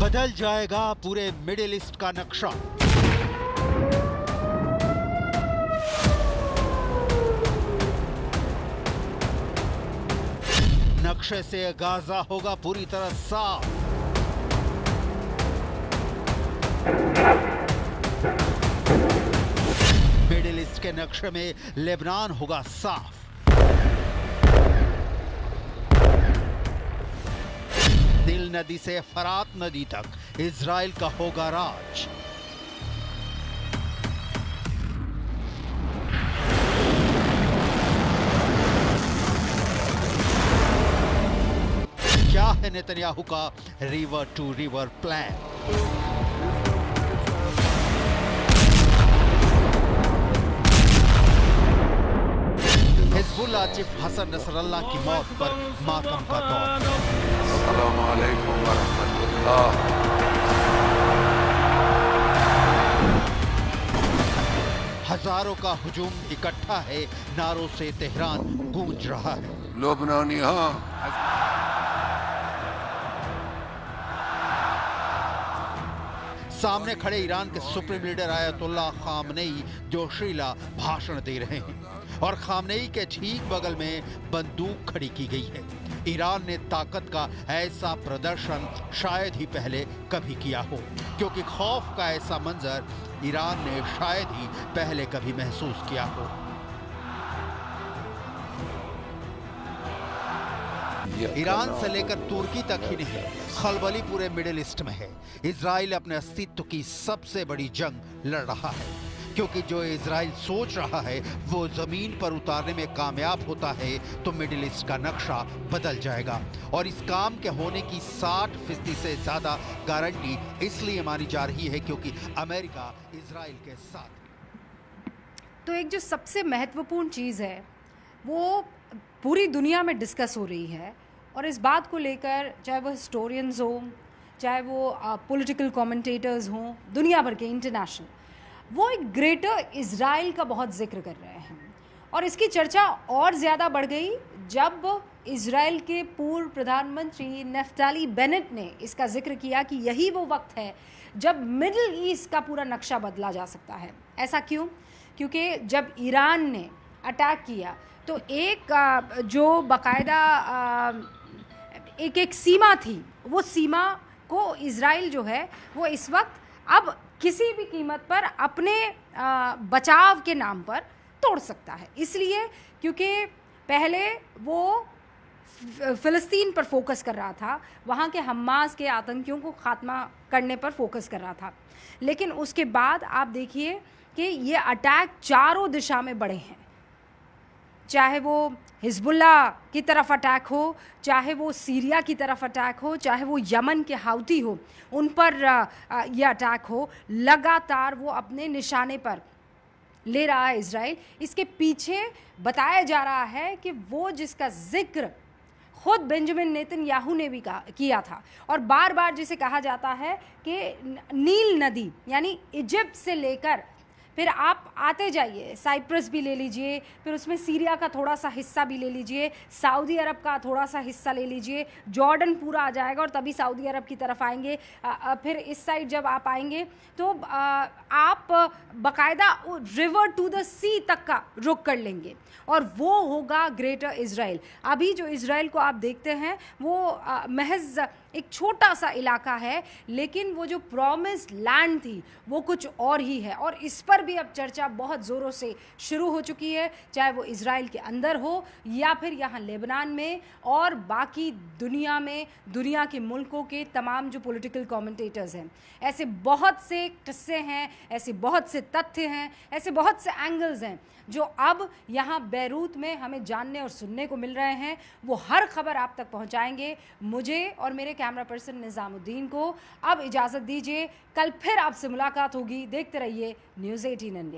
बदल जाएगा पूरे मिडिल ईस्ट का नक्शा। नक्शे से गाजा होगा पूरी तरह साफ। मिडिल ईस्ट के नक्शे में लेबनान होगा साफ। नील नदी से फरात नदी तक इजराइल का होगा राज। क्या है नेतन्याहू का river to river plan? Hezbollah chief Hassan Nasrallah की मौत पर मातम का दौर। अस्सलामु अलैकुम वरहमतुल्लाह। हजारों का हुजूम इकट्ठा है, नारों से तेहरान गूंज रहा है। लबनानी हाँ सामने खड़े ईरान के सुप्रीम लीडर आयतुल्लाह खामनेई जोशीला भाषण दे रहे हैं और खामनेई के ठीक बगल में बंदूक खड़ी की गई है। ईरान ने ताकत का ऐसा प्रदर्शन शायद ही पहले कभी किया हो, क्योंकि खौफ का ऐसा मंजर ईरान ने शायद ही पहले कभी महसूस किया हो। ईरान से लेकर तुर्की तक ही नहीं, खलबली पूरे मिडिल ईस्ट में है। इजराइल अपने अस्तित्व की सबसे बड़ी जंग लड़ रहा है, क्योंकि जो इजराइल सोच रहा है वो जमीन पर उतारने में कामयाब होता है तो मिडिल ईस्ट का नक्शा बदल जाएगा। और इस काम के होने की 60% से ज्यादा गारंटी इसलिए मानी जा रही है क्योंकि अमेरिका इजराइल के साथ। तो एक जो सबसे महत्वपूर्ण चीज़ है वो पूरी दुनिया में डिस्कस हो रही है, और इस बात को लेकर चाहे वो हिस्टोरियंस हों, चाहे वो पॉलिटिकल कमेंटेटर्स हों, दुनिया भर के इंटरनेशनल, वो एक ग्रेटर इज़राइल का बहुत जिक्र कर रहे हैं। और इसकी चर्चा और ज़्यादा बढ़ गई जब इज़राइल के पूर्व प्रधानमंत्री नेफ्ताली बेनेट ने इसका जिक्र किया कि यही वो वक्त है जब मिडिल ईस्ट का पूरा नक्शा बदला जा सकता है। ऐसा क्यों? क्योंकि जब ईरान ने अटैक किया तो एक जो बाकायदा एक सीमा थी, वो सीमा को इज़राइल जो है वो इस वक्त अब किसी भी कीमत पर अपने बचाव के नाम पर तोड़ सकता है। इसलिए क्योंकि पहले वो फ़िलिस्तीन पर फोकस कर रहा था, वहाँ के हमास के आतंकियों को ख़ात्मा करने पर फोकस कर रहा था, लेकिन उसके बाद आप देखिए कि ये अटैक चारों दिशा में बढ़े हैं। चाहे वो हिजबुल्लाह की तरफ अटैक हो, चाहे वो सीरिया की तरफ अटैक हो, चाहे वो यमन के हाउती हो, उन पर ये अटैक हो, लगातार वो अपने निशाने पर ले रहा है इज़राइल। इसके पीछे बताया जा रहा है कि वो जिसका जिक्र खुद बेंजामिन नेतन्याहू ने भी किया था, और बार बार जिसे कहा जाता है कि नील नदी यानी इजिप्ट से लेकर फिर आप आते जाइए, साइप्रस भी ले लीजिए, फिर उसमें सीरिया का थोड़ा सा हिस्सा भी ले लीजिए, सऊदी अरब का थोड़ा सा हिस्सा ले लीजिए, जॉर्डन पूरा आ जाएगा और तभी सऊदी अरब की तरफ आएंगे। फिर इस साइड जब आप आएंगे तो आप बाकायदा रिवर टू द सी तक का रुख कर लेंगे, और वो होगा ग्रेटर इज़राइल। अभी जो इज़राइल को आप देखते हैं वो महज एक छोटा सा इलाका है, लेकिन वो जो प्रॉमिस्ड लैंड थी वो कुछ और ही है। और इस पर भी अब चर्चा बहुत ज़ोरों से शुरू हो चुकी है, चाहे वो इज़राइल के अंदर हो या फिर यहाँ लेबनान में और बाकी दुनिया में, दुनिया के मुल्कों के तमाम जो पॉलिटिकल कमेंटेटर्स हैं। ऐसे बहुत से किस्से हैं, ऐसे बहुत से तथ्य हैं, ऐसे बहुत से एंगल्स हैं जो अब यहाँ बैरूत में हमें जानने और सुनने को मिल रहे हैं। वो हर खबर आप तक पहुँचाएंगे। मुझे और मेरे कैमरा पर्सन निज़ामुद्दीन को अब इजाज़त दीजिए। कल फिर आपसे मुलाकात होगी। देखते रहिए न्यूज़ 18 इंडिया।